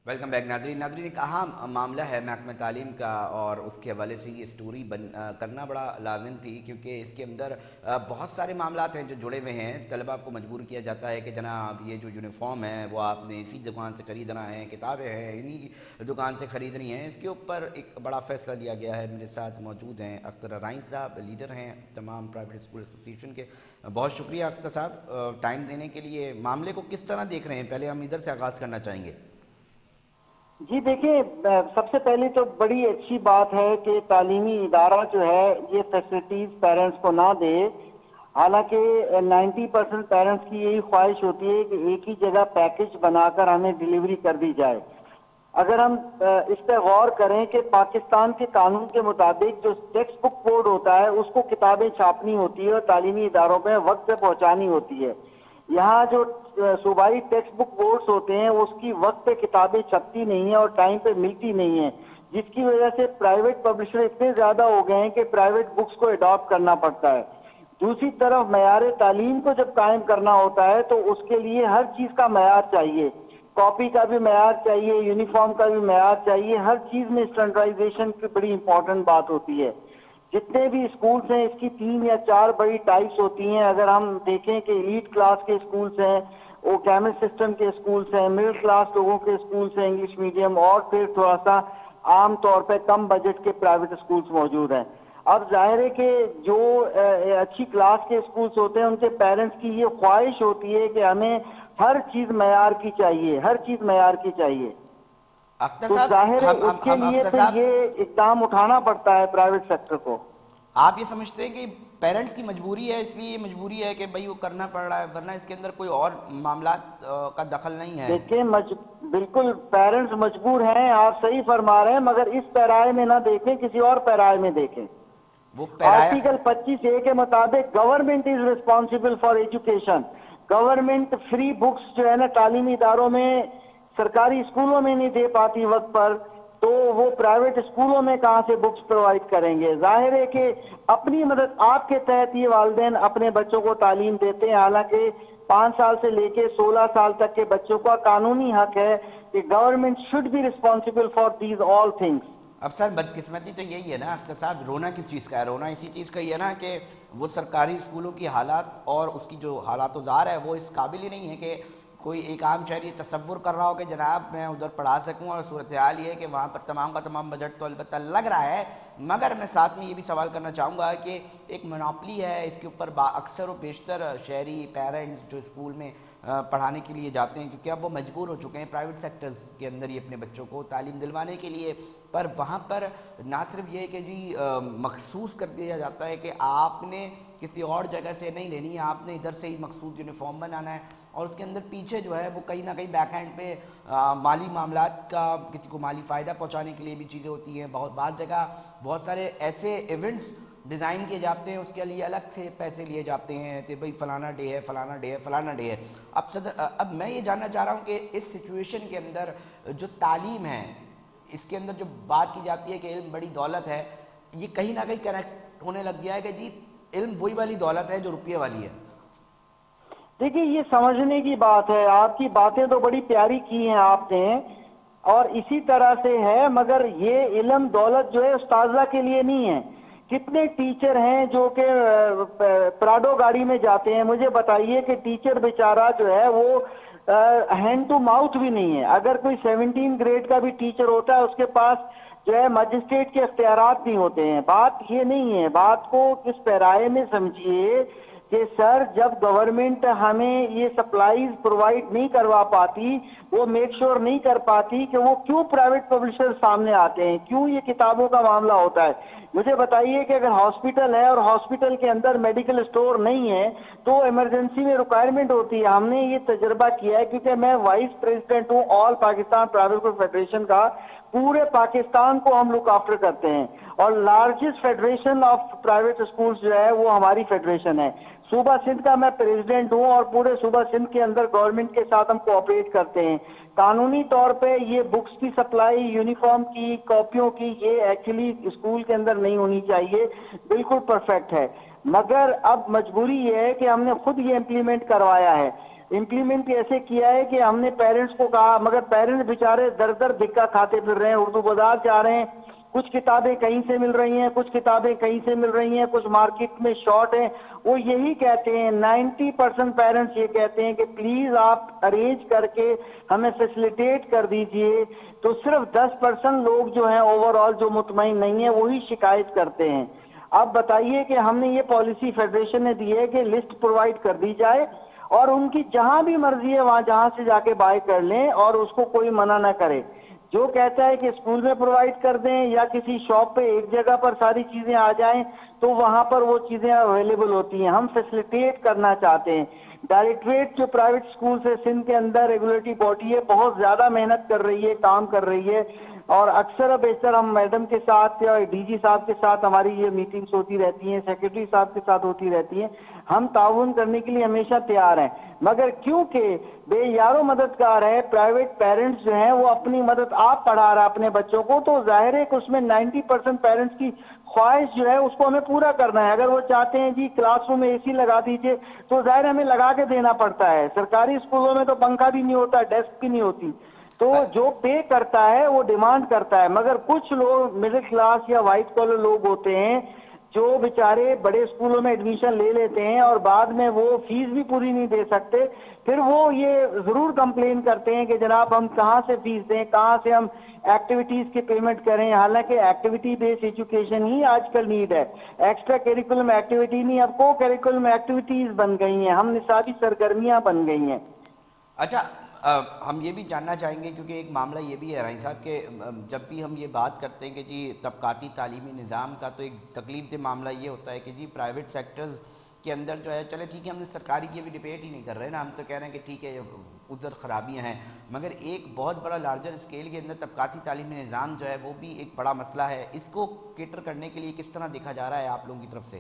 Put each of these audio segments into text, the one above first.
Welcome back ناظرین ایک اہم معاملہ ہے محکمہ تعلیم کا، اور اس کے حوالے سے یہ سٹوری کرنا بڑا لازم تھی، کیونکہ اس کے اندر بہت سارے معاملات ہیں جو جڑے ہوئے ہیں۔ طلباء کو مجبور کیا جاتا ہے کہ جناب یہ جو یونیفارم ہے وہ آپ نے اسی دکان سے خریدنا ہے، کتابیں ہیں انہی دکان سے خریدنی ہیں۔ اس کے اوپر ایک بڑا فیصلہ لیا گیا ہے۔ میرے ساتھ موجود ہیں اختر رائن صاحب، لیڈر ہیں تمام پرائیویٹ اسکول ایسوسی ایشن کے۔ بہت شکریہ اختر صاحب ٹائم دینے کے لیے۔ معاملے کو کس طرح دیکھ رہے ہیں؟ پہلے ہم ادھر سے آغاز کرنا چاہیں گے۔ جی دیکھیں، سب سے پہلے تو بڑی اچھی بات ہے کہ تعلیمی ادارہ جو ہے یہ فیسلٹیز پیرنٹس کو نہ دے۔ حالانکہ 90% پیرنٹس کی یہی خواہش ہوتی ہے کہ ایک ہی جگہ پیکج بنا کر ہمیں ڈیلیوری کر دی جائے۔ اگر ہم اس پہ غور کریں کہ پاکستان کے قانون کے مطابق جو ٹیکسٹ بک بورڈ ہوتا ہے اس کو کتابیں چھاپنی ہوتی ہے اور تعلیمی اداروں میں وقت پہ پہنچانی ہوتی ہے۔ یہاں جو صوبائی ٹیکسٹ بک بورڈز ہوتے ہیں اس کی وقت پہ کتابیں چھپتی نہیں ہیں اور ٹائم پہ ملتی نہیں ہیں، جس کی وجہ سے پرائیویٹ پبلشر اتنے زیادہ ہو گئے ہیں کہ پرائیویٹ بکس کو اڈاپٹ کرنا پڑتا ہے۔ دوسری طرف معیار تعلیم کو جب قائم کرنا ہوتا ہے تو اس کے لیے ہر چیز کا معیار چاہیے، کاپی کا بھی معیار چاہیے، یونیفارم کا بھی معیار چاہیے، ہر چیز میں اسٹینڈرڈائزیشن کی بڑی امپورٹنٹ بات ہوتی ہے۔ جتنے بھی اسکولز ہیں اس کی 3 یا 4 بڑی ٹائپس ہوتی ہیں۔ اگر ہم دیکھیں کہ ایلیٹ کلاس کے اسکولز ہیں، وہ کیمسٹ سسٹم کے اسکولز ہیں، مڈل کلاس لوگوں کے اسکولز ہیں انگلش میڈیم، اور پھر تھوڑا سا عام طور پہ کم بجٹ کے پرائیویٹ اسکولز موجود ہیں۔ اب ظاہر ہے کہ جو اچھی کلاس کے اسکولز ہوتے ہیں ان کے پیرنٹس کی یہ خواہش ہوتی ہے کہ ہمیں ہر چیز معیار کی چاہیے، ہر چیز معیار کی چاہیے، اختر تو صاحب ظاہر ہے اس کے لیے اختر پھر صاحب یہ اقدام اٹھانا پڑتا ہے پرائیویٹ سیکٹر کو۔ آپ یہ سمجھتے ہیں کہ پیرنٹس کی مجبوری ہے، اس لیے یہ مجبوری ہے کہ بھائی وہ کرنا پڑ رہا ہے، ورنہ اس کے اندر کوئی اور معاملات کا دخل نہیں ہے؟ دیکھیں بالکل پیرنٹس مجبور ہیں، آپ صحیح فرما رہے ہیں، مگر اس پیرائے میں نہ دیکھیں، کسی اور پیرائے میں دیکھیں۔ وہ پیرایا آرٹیکل 25A کے مطابق government is responsible for education. Government free books جو ہے نا تعلیمی اداروں میں، سرکاری اسکولوں میں نہیں دے پاتی وقت پر، تو وہ پرائیویٹ اسکولوں میں کہاں سے بکس پرووائڈ کریں گے؟ ظاہر ہے کہ اپنی مدد آپ کے تحت یہ والدین اپنے بچوں کو تعلیم دیتے ہیں، حالانکہ 5 سال سے لے کے 16 سال تک کے بچوں کا قانونی حق ہے کہ government should be responsible for these all things. اب سر بدقسمتی تو یہی ہے نا اختر صاحب، رونا کس چیز کا ہے؟ رونا اسی چیز کا ہی ہے نا کہ وہ سرکاری اسکولوں کی حالات اور اس کی جو حالات و زار ہے وہ اس قابل ہی نہیں ہے کہ کوئی ایک عام شہری تصور کر رہا ہو کہ جناب میں ادھر پڑھا سکوں، اور صورتحال یہ ہے کہ وہاں پر تمام کا تمام بجٹ تو البتہ لگ رہا ہے، مگر میں ساتھ میں یہ بھی سوال کرنا چاہوں گا کہ ایک منوپلی ہے اس کے اوپر اکثر و بیشتر شہری پیرنٹس جو اسکول میں پڑھانے کے لیے جاتے ہیں، کیونکہ اب وہ مجبور ہو چکے ہیں پرائیویٹ سیکٹرز کے اندر ہی اپنے بچوں کو تعلیم دلوانے کے لیے، پر وہاں پر نہ صرف یہ کہ جی مخصوص کر دیا جاتا ہے کہ آپ نے کسی اور جگہ سے نہیں لینی ہے، آپ نے ادھر سے ہی مخصوص یونیفارم بنانا ہے، اور اس کے اندر پیچھے جو ہے وہ کہیں نہ کہیں بیک اینڈ پہ مالی معاملات کا، کسی کو مالی فائدہ پہنچانے کے لیے بھی چیزیں ہوتی ہیں۔ بعض جگہ بہت سارے ایسے ایونٹس ڈیزائن کیے جاتے ہیں، اس کے لیے الگ سے پیسے لیے جاتے ہیں کہ بھئی فلانا ڈے ہے، فلانا ڈے ہے، فلانا ڈے ہے۔ اب میں یہ جاننا چاہ رہا ہوں کہ اس سچویشن کے اندر جو تعلیم ہے اس کے اندر جو بات کی جاتی ہے کہ علم بڑی دولت ہے، یہ کہیں نہ کہیں کنیکٹ ہونے لگ گیا ہے کہ جی علم وہی والی دولت ہے جو روپیے والی ہے۔ دیکھیے یہ سمجھنے کی بات ہے، آپ کی باتیں تو بڑی پیاری کی ہیں آپ نے، اور اسی طرح سے ہے، مگر یہ علم دولت جو ہے استاذہ کے لیے نہیں ہے۔ کتنے ٹیچر ہیں جو کہ پراڈو گاڑی میں جاتے ہیں؟ مجھے بتائیے کہ ٹیچر بیچارہ جو ہے وہ ہینڈ ٹو ماؤتھ بھی نہیں ہے۔ اگر کوئی 17 گریڈ کا بھی ٹیچر ہوتا ہے اس کے پاس جو ہے مجسٹریٹ کے اختیارات نہیں ہوتے ہیں۔ بات یہ نہیں ہے، بات کو کس پیرائے میں سمجھیے کہ سر جب گورنمنٹ ہمیں یہ سپلائیز پرووائڈ نہیں کروا پاتی، وہ میک شور نہیں کر پاتی، کہ وہ کیوں پرائیویٹ پبلشر سامنے آتے ہیں، کیوں یہ کتابوں کا معاملہ ہوتا ہے؟ مجھے بتائیے کہ اگر ہاسپٹل ہے اور ہاسپٹل کے اندر میڈیکل اسٹور نہیں ہے تو ایمرجنسی میں ریکوائرمنٹ ہوتی ہے۔ ہم نے یہ تجربہ کیا ہے کیونکہ میں وائس پریزیڈنٹ ہوں آل پاکستان پرائیویٹ اسکول فیڈریشن کا، پورے پاکستان کو ہم لک آفٹر کرتے ہیں، اور largest federation of private schools جو ہے وہ ہماری فیڈریشن ہے۔ صوبہ سندھ کا میں پریزیڈنٹ ہوں، اور پورے صوبہ سندھ کے اندر گورنمنٹ کے ساتھ ہم کوآپریٹ کرتے ہیں۔ قانونی طور پہ یہ بکس کی سپلائی، یونیفارم کی، کاپیوں کی، یہ ایکچولی اسکول کے اندر نہیں ہونی چاہیے، بالکل پرفیکٹ ہے، مگر اب مجبوری یہ ہے کہ ہم نے خود یہ امپلیمنٹ کروایا ہے۔ امپلیمنٹ ایسے کیا ہے کہ ہم نے پیرنٹس کو کہا، مگر پیرنٹس بیچارے در در دھکا کھاتے پھر رہے ہیں، اردو بازار سے آ رہے ہیں، کچھ کتابیں کہیں سے مل رہی ہیں، کچھ کتابیں کہیں سے مل رہی ہیں، کچھ مارکیٹ میں شارٹ ہیں. وہ یہی کہتے ہیں، 90% پیرنٹس یہ کہتے ہیں کہ پلیز آپ ارینج کر کے ہمیں فیسیلیٹیٹ کر دیجئے. تو صرف 10% لوگ جو ہیں اوور آل جو مطمئن نہیں ہیں وہی شکایت کرتے ہیں. اب بتائیے کہ ہم نے یہ پالیسی فیڈریشن نے دی ہے کہ لسٹ پرووائڈ کر دی جائے اور ان کی جہاں بھی مرضی ہے وہاں جہاں سے جا کے بائی کر لیں اور اس کو کوئی منع نہ کرے. جو کہتا ہے کہ اسکول میں پرووائڈ کر دیں یا کسی شاپ پہ ایک جگہ پر ساری چیزیں آ جائیں تو وہاں پر وہ چیزیں اویلیبل ہوتی ہیں. ہم فیسیلیٹیٹ کرنا چاہتے ہیں. ڈائریکٹریٹ جو پرائیویٹ اسکول سے سندھ کے اندر ریگولیٹری باڈی ہے بہت زیادہ محنت کر رہی ہے، کام کر رہی ہے، اور اکثر و بیشتر ہم میڈم کے ساتھ یا ڈی جی صاحب کے ساتھ ہماری یہ میٹنگز ہوتی رہتی ہیں، سیکرٹری صاحب کے ساتھ ہوتی رہتی ہیں. ہم تعاون کرنے کے لیے ہمیشہ تیار ہیں، مگر کیونکہ بے یارو مددگار ہے، پرائیویٹ پیرنٹس جو ہیں وہ اپنی مدد آپ پڑھا رہا اپنے بچوں کو، تو ظاہر ہے کہ اس میں 90% پیرنٹس کی خواہش جو ہے اس کو ہمیں پورا کرنا ہے. اگر وہ چاہتے ہیں جی کلاس روم میں اے سی لگا دیجئے تو ظاہر ہمیں لگا کے دینا پڑتا ہے. سرکاری اسکولوں میں تو پنکھا بھی نہیں ہوتا، ڈیسک بھی نہیں ہوتی. تو جو پے کرتا ہے وہ ڈیمانڈ کرتا ہے، مگر کچھ لوگ مڈل کلاس یا وائٹ کالر لوگ ہوتے ہیں جو بیچارے بڑے اسکولوں میں ایڈمیشن لے لیتے ہیں اور بعد میں وہ فیس بھی پوری نہیں دے سکتے. پھر وہ یہ ضرور کمپلین کرتے ہیں کہ جناب ہم کہاں سے فیس دیں، کہاں سے ہم ایکٹیویٹیز کی پیمنٹ کریں. حالانکہ ایکٹیویٹی بیس ایجوکیشن ہی آج کل نیڈ ہے، ایکسٹرا کیریکولم ایکٹیویٹی نہیں، اب کو کیریکولم ایکٹیویٹیز بن گئی ہیں، ہم نصابی سرگرمیاں بن گئی ہیں. اچھا ہم یہ بھی جاننا چاہیں گے کیونکہ ایک معاملہ یہ بھی ہے رائن صاحب کہ جب بھی ہم یہ بات کرتے ہیں کہ جی طبقاتی تعلیمی نظام کا، تو ایک تکلیف دہ معاملہ یہ ہوتا ہے کہ جی پرائیویٹ سیکٹرز کے اندر جو ہے، چلے ٹھیک ہے ہم نے سرکاری کی ابھی ڈبیٹ ہی نہیں کر رہے نا، ہم تو کہہ رہے ہیں کہ ٹھیک ہے ادھر خرابیاں ہیں، مگر ایک بہت بڑا لارجر اسکیل کے اندر طبقاتی تعلیمی نظام جو ہے وہ بھی ایک بڑا مسئلہ ہے. اس کو کیٹر کرنے کے لیے کس طرح دیکھا جا رہا ہے آپ لوگوں کی طرف سے؟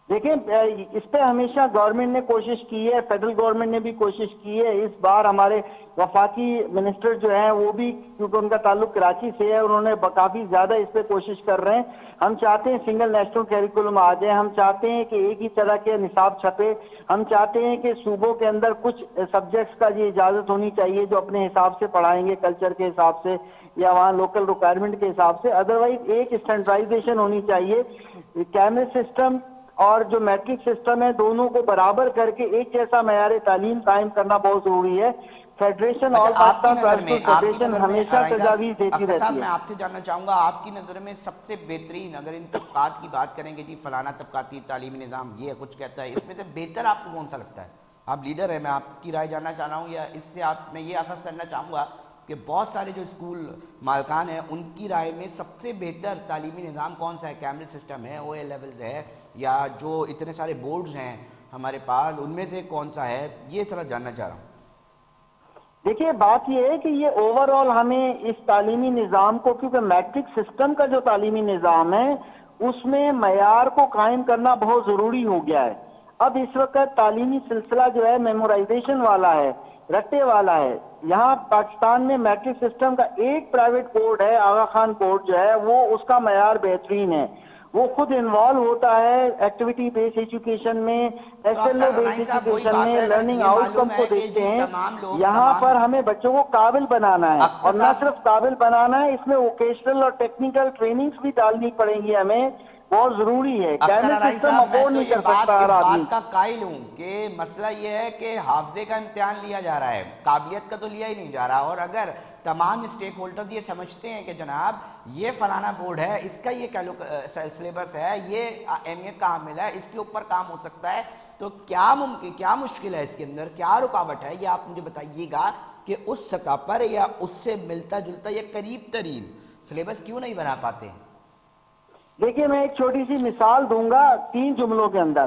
دیکھیں اس پہ ہمیشہ گورنمنٹ نے کوشش کی ہے، فیڈرل گورنمنٹ نے بھی کوشش کی ہے. اس بار ہمارے وفاقی منسٹر جو ہیں وہ بھی، کیونکہ ان کا تعلق کراچی سے ہے، انہوں نے کافی زیادہ اس پہ کوشش کر رہے ہیں. ہم چاہتے ہیں سنگل نیشنل کیریکولم آ جائے، ہم چاہتے ہیں کہ ایک ہی طرح کے نصاب چھپے، ہم چاہتے ہیں کہ صوبوں کے اندر کچھ سبجیکٹس کا یہ اجازت ہونی چاہیے جو اپنے حساب سے پڑھائیں گے، کلچر کے حساب سے یا وہاں لوکل ریکوائرمنٹ کے حساب سے. ادروائز ایک اسٹینڈرڈائزیشن ہونی چاہیے. کیمرے سسٹم اور جو میٹرک سسٹم ہے دونوں کو برابر کر کے ایک جیسا معیار تعلیم قائم کرنا بہت ضروری ہے. فیڈریشن اور پاکستان پرائیویٹ فیڈریشن ہمیشہ تجاویز دیتی رہتی ہے. میں آپ سے جاننا چاہوں گا آپ کی نظر میں سب سے بہترین، اگر ان طبقات کی بات کریں گے جی فلانا طبقاتی تعلیمی نظام یہ کچھ کہتا ہے، اس میں سے بہتر آپ کو کون سا لگتا ہے؟ آپ لیڈر ہیں، میں آپ کی رائے جاننا چاہ رہا ہوں، یا اس سے میں یہ اخذ کرنا چاہوں گا کہ بہت سارے جو اسکول مالکان ہیں ان کی رائے میں سب سے بہتر تعلیمی نظام کون سا ہے؟ کیمرے سسٹم ہے، او اے لیولز ہے، یا جو اتنے سارے بورڈز ہیں ہمارے پاس ان میں سے کون سا ہے؟ یہ ذرا جاننا چاہ رہا ہوں. دیکھیے بات یہ ہے کہ یہ اوور آل ہمیں اس تعلیمی نظام کو، کیونکہ میٹرک سسٹم کا جو تعلیمی نظام ہے اس میں معیار کو قائم کرنا بہت ضروری ہو گیا ہے. اب اس وقت تعلیمی سلسلہ جو ہے میمورائزیشن والا ہے، رٹے والا ہے. یہاں پاکستان میں میٹرک سسٹم کا ایک پرائیویٹ بورڈ ہے، آغا خان بورڈ جو ہے، وہ اس کا معیار بہترین ہے. وہ خود انوالو ہوتا ہے ایکٹیویٹی بیس ایجوکیشن میں، ایس ایل او بیس ایجوکیشن میں، لرننگ آؤٹ کم کو دیکھتے ہیں. یہاں پر ہمیں بچوں کو قابل بنانا ہے، اور نہ صرف قابل بنانا ہے، اس میں ووکیشنل اور ٹیکنیکل ٹریننگز بھی ڈالنی پڑیں گی ہمیں، بہت ضروری ہے. کیمرے سسٹم افورڈ نہیں کر سکتا ہر آدمی. بات کا قائل ہوں کہ مسئلہ یہ ہے کہ حافظے کا امتحان لیا جا رہا ہے، قابلیت کا تو لیا ہی نہیں جا رہا، اور اگر تمام اسٹیک ہولڈر یہ سمجھتے ہیں کہ جناب یہ فلانا بورڈ ہے، اس کا یہ سلیبس ہے، یہ اہمیت کا حامل ہے، اس کے اوپر کام ہو سکتا ہے، تو کیا مشکل ہے اس کے اندر، کیا رکاوٹ ہے؟ یہ آپ مجھے بتائیے گا کہ اس سطح پر یا اس سے ملتا جلتا یا قریب ترین سلیبس کیوں نہیں بنا پاتے ہیں؟ دیکھیں میں ایک چھوٹی سی مثال دوں گا 3 جملوں کے اندر.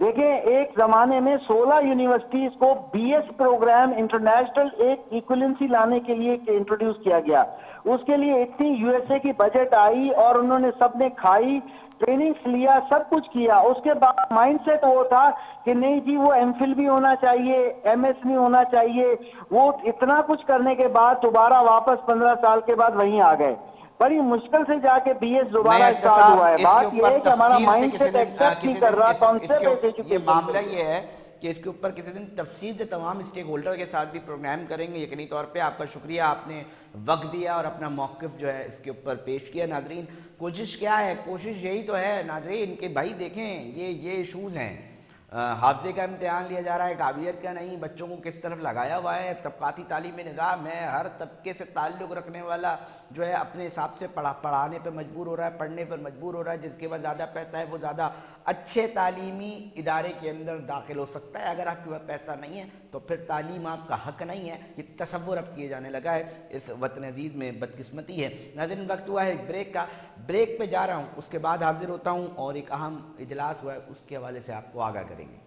دیکھیں ایک زمانے میں 16 یونیورسٹیز کو بی ایس پروگرام انٹرنیشنل ایک ایکولنسی لانے کے لیے انٹروڈیوس کیا گیا. اس کے لیے اتنی یو ایس اے کی بجٹ آئی اور انہوں نے سب نے کھائی، ٹریننگز لیا، سب کچھ کیا. اس کے بعد مائنڈ سیٹ وہ تھا کہ نہیں جی وہ ایم فل بھی ہونا چاہیے، ایم ایس بھی ہونا چاہیے. وہ اتنا کچھ کرنے کے بعد دوبارہ واپس 15 سال کے بعد وہیں آ گئے. بڑی مشکل سے جا کے بی ایس دوبارہ اسٹارٹ ہوا ہے. بات یہ ہے کہ ہمارا مائنڈ سیٹ ایکسپٹ نہیں کر رہا کانسیپٹ ایجوکیشن. یہ معاملہ یہ ہے کہ اس کے اوپر کسی دن تفصیل سے تمام اسٹیک ہولڈر کے ساتھ بھی پروگرام کریں گے. یقینی طور پہ آپ کا شکریہ, آپ نے وقت دیا اور اپنا موقف جو ہے اس کے اوپر پیش کیا. ناظرین کوشش کیا ہے, کوشش یہی تو ہے ناظرین کہ بھائی دیکھیں یہ ایشوز ہیں, حافظے کا امتحان لیا جا رہا ہے, قابلیت کا نہیں, بچوں کو کس طرف لگایا ہوا ہے, طبقاتی تعلیمی نظام ہے, ہر طبقے سے تعلق رکھنے والا جو ہے اپنے حساب سے پڑھانے پہ مجبور ہو رہا ہے, پڑھنے پر مجبور ہو رہا ہے, جس کے پاس زیادہ پیسہ ہے وہ زیادہ اچھے تعلیمی ادارے کے اندر داخل ہو سکتا ہے. اگر آپ کے پاس پیسہ نہیں ہے تو پھر تعلیم آپ کا حق نہیں ہے, یہ تصور اب کیے جانے لگا ہے. اس وطن عزیز میں بدقسمتی ہے. ناظرین وقت ہوا ہے بریک کا, بریک پہ جا رہا ہوں, اس کے بعد حاضر ہوتا ہوں اور ایک اہم اجلاس ہوا ہے اس کے حوالے سے آپ کو آگاہ کریں گے.